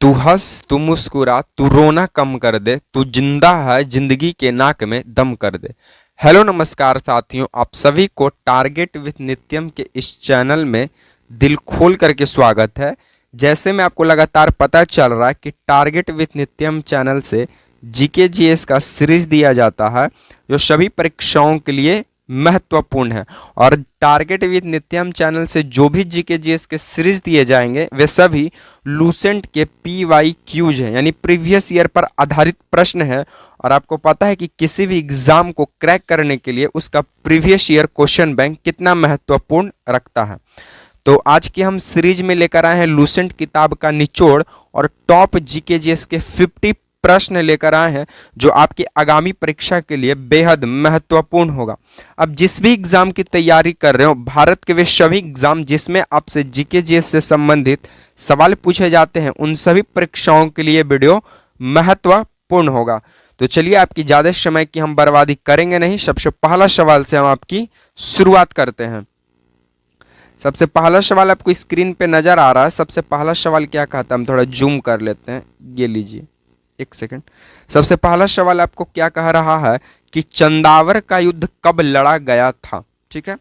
तू हंस, तू मुस्कुरा, तू रोना कम कर दे, तू जिंदा है जिंदगी के नाक में दम कर दे। हेलो नमस्कार साथियों, आप सभी को टारगेट विथ नित्यम के इस चैनल में दिल खोल करके स्वागत है। जैसे में आपको लगातार पता चल रहा है कि टारगेट विथ नित्यम चैनल से जीके जीएस का सीरीज दिया जाता है जो सभी परीक्षाओं के लिए महत्वपूर्ण है। और टारगेट विथ नित्यम चैनल से जो भी जीके जीएस के सीरीज दिए जाएंगे वे सभी लूसेंट के PYQs हैं, यानी प्रीवियस ईयर पर आधारित प्रश्न है। और आपको पता है कि किसी भी एग्जाम को क्रैक करने के लिए उसका प्रीवियस ईयर क्वेश्चन बैंक कितना महत्वपूर्ण रखता है। तो आज की हम सीरीज में लेकर आए हैं लूसेंट किताब का निचोड़ और टॉप जीके जीएस के 50 प्रश्न लेकर आए हैं जो आपकी आगामी परीक्षा के लिए बेहद महत्वपूर्ण होगा। अब जिस भी एग्जाम की तैयारी कर रहे हो, भारत के वे सभी एग्जाम जिसमें आपसे जीके जीएस से संबंधित सवाल पूछे जाते हैं, उन सभी परीक्षाओं के लिए वीडियो महत्वपूर्ण होगा। तो चलिए, आपकी ज्यादा समय की हम बर्बादी करेंगे नहीं। सबसे पहला सवाल से हम आपकी शुरुआत करते हैं। सबसे पहला सवाल आपको स्क्रीन पे नजर आ रहा है। सबसे पहला सवाल क्या कहता है, हम थोड़ा जूम कर लेते हैं, ये लीजिए एक सेकंड। सबसे पहला सवाल आपको क्या कह रहा है कि चंदावर का युद्ध कब लड़ा गया था। ठीक है,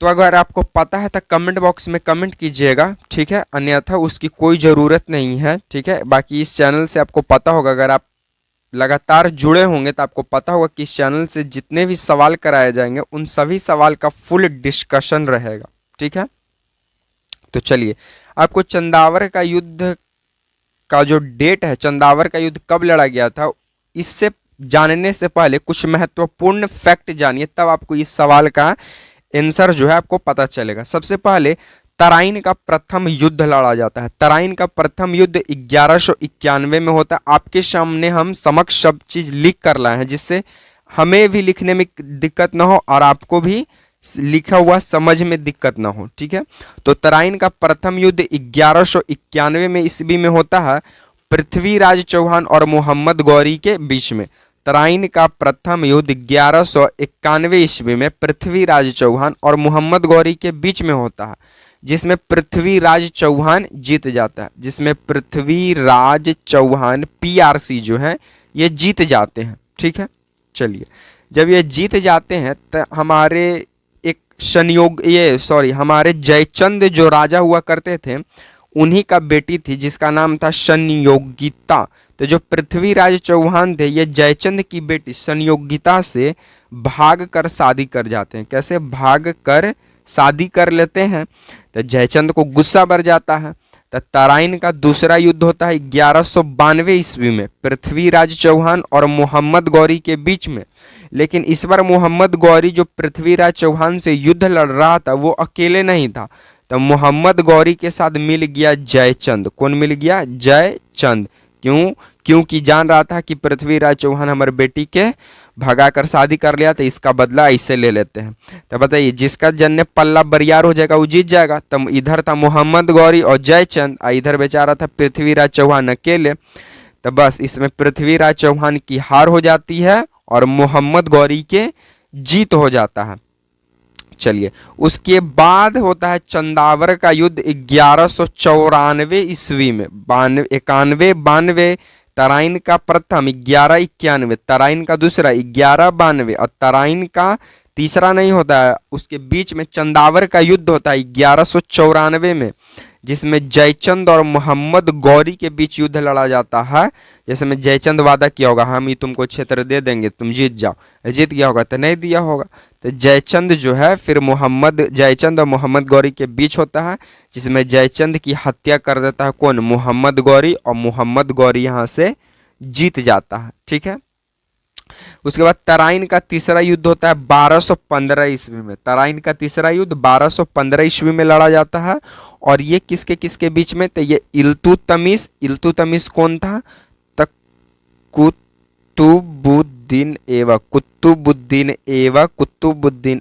तो अगर आपको पता है तो कमेंट बॉक्स में कमेंट कीजिएगा, ठीक है, अन्यथा उसकी कोई ज़रूरत नहीं है। ठीक है, बाकी इस चैनल से आपको पता होगा, अगर आप लगातार जुड़े होंगे तो आपको पता होगा कि इस चैनल से जितने भी सवाल कराए जाएंगे उन सभी सवाल का फुल डिस्कशन रहेगा। ठीक है, तो चलिए, आपको चंदावर का युद्ध का जो डेट है, चंदावर का युद्ध कब लड़ा गया था, इससे जानने से पहले कुछ महत्वपूर्ण फैक्ट जानिए, तब आपको इस सवाल का आंसर जो है आपको पता चलेगा। सबसे पहले तराइन का प्रथम युद्ध लड़ा जाता है। तराइन का प्रथम युद्ध 1191 में होता है। आपके सामने हम समक्ष सब चीज लिख कर लाए हैं जिससे हमें भी लिखने में दिक्कत ना हो और आपको भी लिखा हुआ समझ में दिक्कत ना हो। ठीक है, तो तराइन का प्रथम युद्ध 1191 में ईस्वी में होता है, पृथ्वीराज चौहान और मोहम्मद गौरी के बीच में। तराइन का प्रथम युद्ध 1191 ईस्वी में पृथ्वीराज चौहान और मोहम्मद गौरी के बीच में होता है, जिसमें पृथ्वीराज चौहान जीत जाता है, जिसमें पृथ्वीराज चौहान PRC जो है ये जीत जाते हैं। ठीक है, चलिए, जब ये जीत जाते हैं तो हमारे हमारे जयचंद जो राजा हुआ करते थे उन्हीं का बेटी थी जिसका नाम था संयोगिता। तो जो पृथ्वीराज चौहान थे ये जयचंद की बेटी संयोगिता से भाग कर शादी कर जाते हैं। कैसे भाग कर शादी कर लेते हैं, तो जयचंद को गुस्सा बढ़ जाता है। तो तराइन का दूसरा युद्ध होता है 1192 ईस्वी में पृथ्वीराज चौहान और मोहम्मद गौरी के बीच में। लेकिन इस बार मोहम्मद गौरी जो पृथ्वीराज चौहान से युद्ध लड़ रहा था वो अकेले नहीं था, तो मोहम्मद गौरी के साथ मिल गया जयचंद। कौन मिल गया? जयचंद। क्यों? क्योंकि जान रहा था कि पृथ्वीराज चौहान हमारे बेटी के भगा कर शादी कर लिया, तो इसका बदला इससे ले लेते हैं। तो बताइए, जिसका जन्ने पल्ला बरियार हो जाएगा वो जीत जाएगा। तब इधर था मोहम्मद गौरी और जयचंद, इधर बेचारा था पृथ्वीराज चौहान अकेले। तो बस इसमें पृथ्वीराज चौहान की हार हो जाती है और मोहम्मद गौरी के जीत हो जाता है। चलिए, उसके बाद होता है चंदावर का युद्ध 1194 ईस्वी में। 91 तराइन का प्रथम 1191, तराइन का दूसरा 1192 और तराइन का तीसरा नहीं होता है, उसके बीच में चंदावर का युद्ध होता है 1194 में, जिसमें जयचंद और मोहम्मद गौरी के बीच युद्ध लड़ा जाता है। जैसे में जयचंद वादा किया होगा, हम ही तुमको क्षेत्र दे देंगे, तुम जीत जाओ, जीत गया होगा तो नहीं दिया होगा। तो जयचंद जो है फिर जयचंद और मोहम्मद गौरी के बीच होता है, जिसमें जयचंद की हत्या कर देता है कौन? मोहम्मद गौरी, और मोहम्मद गौरी यहाँ से जीत जाता है। ठीक है, उसके बाद तराइन का तीसरा युद्ध होता है 1215 ईस्वी में। तराइन का तीसरा युद्ध 1215 ईस्वी में लड़ा जाता है, और ये किसके किसके बीच में? तो ये इल्तुतमिश कौन था? तक कुतुबुद्दीन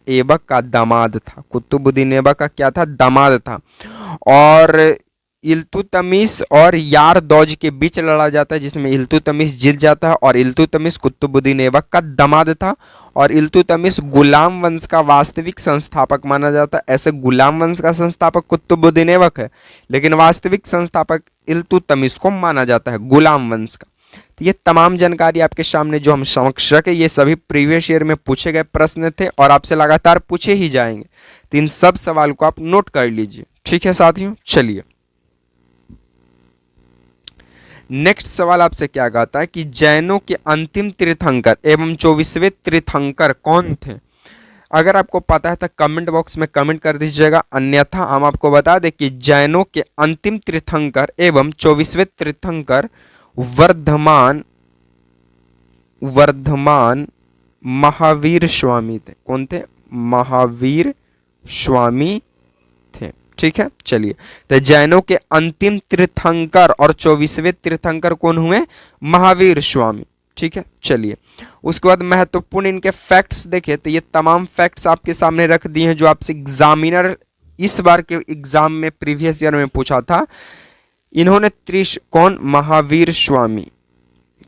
ऐबक का दामाद था। कुतुबुद्दीन ऐबक का क्या था? दामाद था। और इल्तुतमिश और यारदौज के बीच लड़ा जाता है, जिसमें इल्तुतमिश जीत जाता है। और इल्तुतमिश कुतुबुद्दीन ऐबक का दामाद था और इल्तुतमिश गुलाम वंश का वास्तविक संस्थापक माना जाता है। ऐसे गुलाम वंश का संस्थापक कुतुबुद्दीन ऐबक है, लेकिन वास्तविक संस्थापक इल्तुतमिश को माना जाता है, गुलाम वंश का। तो ये तमाम जानकारी आपके सामने जो हम समक्ष रखे, ये सभी प्रीवियस ईयर में पूछे गए प्रश्न थे और आपसे लगातार पूछे ही जाएंगे। तो इन सब सवाल को आप नोट कर लीजिए, ठीक है साथियों। चलिए नेक्स्ट सवाल आपसे क्या कहता है कि जैनों के अंतिम तीर्थंकर एवं 24वें तीर्थंकर कौन थे? अगर आपको पता है तो कमेंट बॉक्स में कमेंट कर दीजिएगा, अन्यथा हम आपको बता दें कि जैनों के अंतिम तीर्थंकर एवं 24वें तीर्थंकर वर्धमान महावीर स्वामी थे। कौन थे? महावीर स्वामी थे, ठीक है। चलिए, तो जैनों के अंतिम तीर्थंकर और 24वें तीर्थंकर कौन हुए? महावीर स्वामी, ठीक है। चलिए, उसके बाद महत्वपूर्ण इनके फैक्ट्स देखें तो ये तमाम फैक्ट्स आपके सामने रख दिए हैं जो आपसे एग्जामिनर इस बार के एग्जाम में प्रीवियस ईयर में पूछा था। इन्होंने कौन? महावीर स्वामी।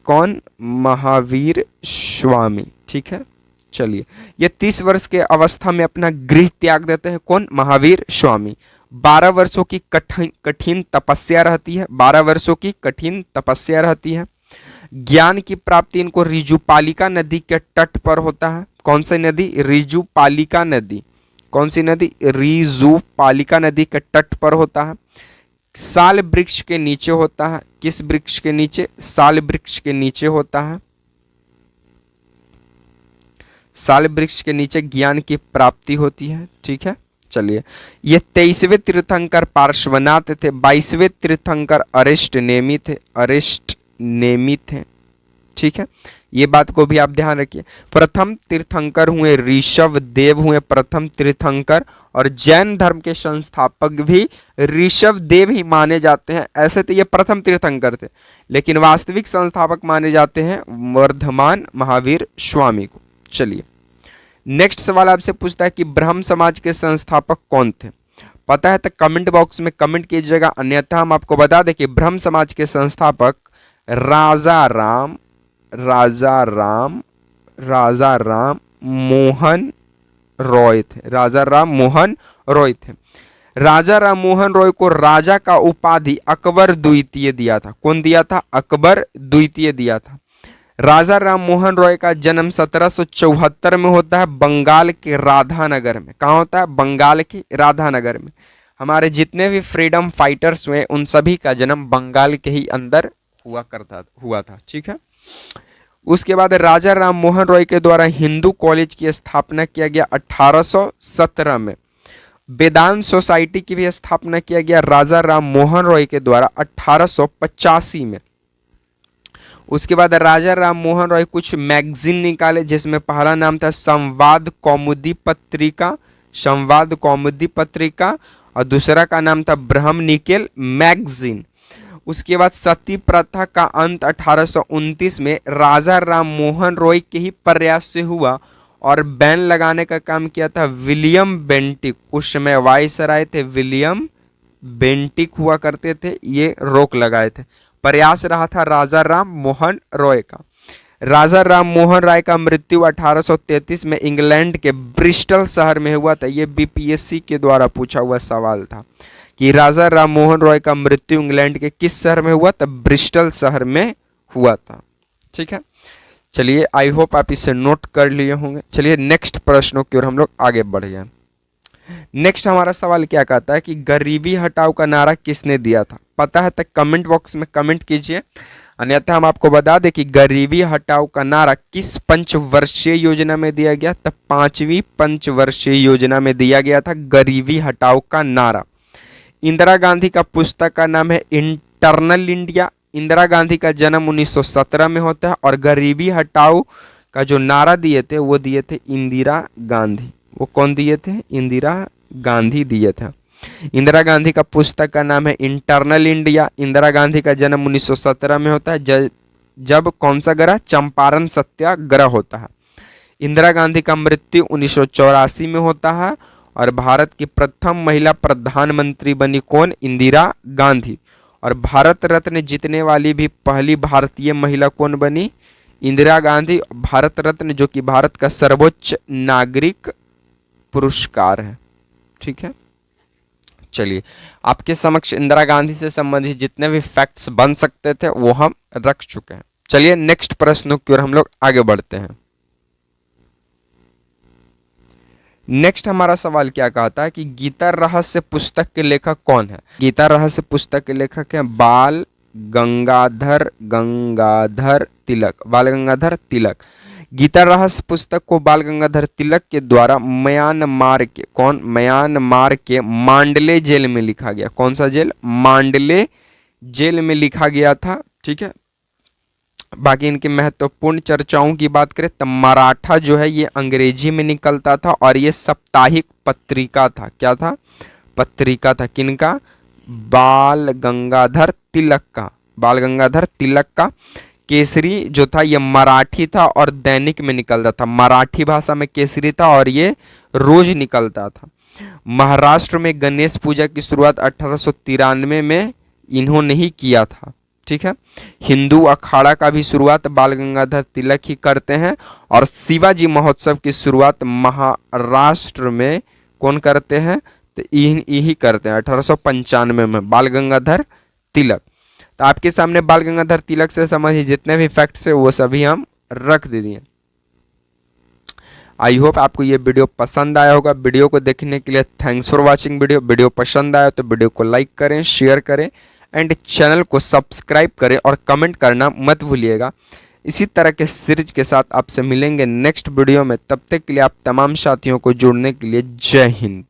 कौन? महावीर स्वामी, ठीक है। चलिए, ये 30 वर्ष के अवस्था में अपना गृह त्याग देते हैं। कौन? महावीर स्वामी। 12 वर्षों की कठिन तपस्या रहती है। 12 वर्षों की कठिन तपस्या रहती है। ज्ञान की प्राप्ति इनको रिजुपालिका नदी के तट पर होता है। कौन सी नदी? रिजुपालिका नदी। कौन सी नदी? रिजुपालिका नदी के तट पर होता है। साल वृक्ष के नीचे होता है। किस वृक्ष के नीचे? साल वृक्ष के नीचे होता है। साल वृक्ष के नीचे ज्ञान की प्राप्ति होती है, ठीक है। चलिए, ये 23वें तीर्थंकर पार्श्वनाथ थे। 22वें तीर्थंकर अरिष्ट नेमी थे। अरिष्ट नेमी थे, ठीक है। ये बात को भी आप ध्यान रखिए। प्रथम तीर्थंकर हुए ऋषभ देव हुए प्रथम तीर्थंकर, और जैन धर्म के संस्थापक भी ऋषभ देव ही माने जाते हैं। ऐसे तो ये प्रथम तीर्थंकर थे, लेकिन वास्तविक संस्थापक माने जाते हैं वर्धमान महावीर स्वामी को। चलिए, नेक्स्ट सवाल आपसे पूछता है कि ब्रह्म समाज के संस्थापक कौन थे? पता है तो कमेंट बॉक्स में कमेंट कीजिएगा, अन्यथा हम आपको बता दें कि ब्रह्म समाज के संस्थापक राजा राम मोहन रॉय थे। राजा राम मोहन रॉय थे। राजा राम मोहन रॉय को राजा का उपाधि अकबर द्वितीय दिया था। कौन दिया था? अकबर द्वितीय दिया था। राजा राम मोहन रॉय का जन्म 1774 में होता है बंगाल के राधानगर में। कहाँ होता है? बंगाल के राधानगर में। हमारे जितने भी फ्रीडम फाइटर्स हुए उन सभी का जन्म बंगाल के ही अंदर हुआ था, ठीक है। उसके बाद राजा राम मोहन रॉय के द्वारा हिंदू कॉलेज की स्थापना किया गया 1817 में। वेदांत सोसाइटी की भी स्थापना किया गया राजा राम मोहन रॉय के द्वारा 1885 में। उसके बाद राजा राम मोहन रॉय कुछ मैगजीन निकाले, जिसमें पहला नाम था संवाद कौमुदी पत्रिका, और दूसरा का नाम था ब्रह्म निकेल मैगजीन। उसके बाद सती प्रथा का अंत 1829 में राजा राम मोहन रॉय के ही प्रयास से हुआ और बैन लगाने का काम किया था विलियम बेंटिक। उस समय वायसराय थे विलियम बेंटिक हुआ करते थे, ये रोक लगाए थे। प्रयास रहा था राजा राम मोहन रॉय का। राजा राम मोहन राय का मृत्यु 1833 में इंग्लैंड के ब्रिस्टल शहर में हुआ था। ये बीपीएससी के द्वारा पूछा हुआ सवाल था कि राजा राम मोहन रॉय का मृत्यु इंग्लैंड के किस शहर में हुआ? तब ब्रिस्टल शहर में हुआ था, ठीक है। चलिए, आई होप आप इसे नोट कर लिए होंगे। चलिए, नेक्स्ट प्रश्नों की ओर हम लोग आगे बढ़ गए। नेक्स्ट हमारा सवाल क्या कहता है कि गरीबी हटाओ का नारा किसने दिया था? पता है तो कमेंट बॉक्स में कमेंट कीजिए, अन्यथा हम आपको बता दें कि गरीबी हटाओ का नारा किस पंचवर्षीय योजना में दिया गया? तब 5वीं पंचवर्षीय योजना में दिया गया था गरीबी हटाओ का नारा। इंदिरा गांधी का पुस्तक का नाम है इंटरनल इंडिया। इंदिरा गांधी का जन्म 1917 में होता है और गरीबी हटाओ का जो नारा दिए थे वो दिए थे इंदिरा गांधी। वो कौन दिए थे? इंदिरा गांधी दिए थे। इंदिरा गांधी का पुस्तक का नाम है इंटरनल इंडिया। इंदिरा गांधी का जन्म 1917 में होता है जब कौन सा ग्रह? चंपारण सत्याग्रह होता है। इंदिरा गांधी का मृत्यु 1984 में होता है और भारत की प्रथम महिला प्रधानमंत्री बनी कौन? इंदिरा गांधी। और भारत रत्न जीतने वाली भी पहली भारतीय महिला कौन बनी? इंदिरा गांधी। भारत रत्न जो कि भारत का सर्वोच्च नागरिक पुरस्कार है। ठीक है, चलिए आपके समक्ष इंदिरा गांधी से संबंधित जितने भी फैक्ट्स बन सकते थे वो हम रख चुके हैं। चलिए नेक्स्ट प्रश्न की ओर हम लोग आगे बढ़ते हैं। नेक्स्ट हमारा सवाल क्या कहता है कि गीता रहस्य पुस्तक के लेखक कौन है? गीता रहस्य पुस्तक के लेखक हैं बाल गंगाधर तिलक। गीता रहस्य पुस्तक को बाल गंगाधर तिलक के द्वारा म्यांमार के मांडले जेल में लिखा गया। कौन सा जेल? मांडले जेल में लिखा गया था। ठीक है, बाकी इनकी महत्वपूर्ण चर्चाओं की बात करें तो मराठा जो है ये अंग्रेजी में निकलता था और ये साप्ताहिक पत्रिका था। क्या था? पत्रिका था। किनका? बाल गंगाधर तिलक का। केसरी जो था ये मराठी था और दैनिक में निकलता था। मराठी भाषा में केसरी था और ये रोज निकलता था। महाराष्ट्र में गणेश पूजा की शुरुआत 1893 में इन्होंने ही किया था। ठीक है, हिंदू अखाड़ा का भी शुरुआत बाल गंगाधर तिलक ही करते हैं और शिवाजी महोत्सव की शुरुआत महाराष्ट्र में कौन करते हैं? तो यही करते हैं 1895 में बाल गंगाधर तिलक। तो आपके सामने बाल गंगाधर तिलक से संबंधित जितने भी फैक्ट्स है वो सभी हम रख दे दिए। आई होप आपको ये वीडियो पसंद आया होगा। वीडियो को देखने के लिए थैंक्स फॉर वॉचिंग वीडियो पसंद आया तो वीडियो को लाइक करें, शेयर करें एंड चैनल को सब्सक्राइब करें और कमेंट करना मत भूलिएगा। इसी तरह के सीरीज के साथ आपसे मिलेंगे नेक्स्ट वीडियो में। तब तक के लिए आप तमाम साथियों को जुड़ने के लिए जय हिंद।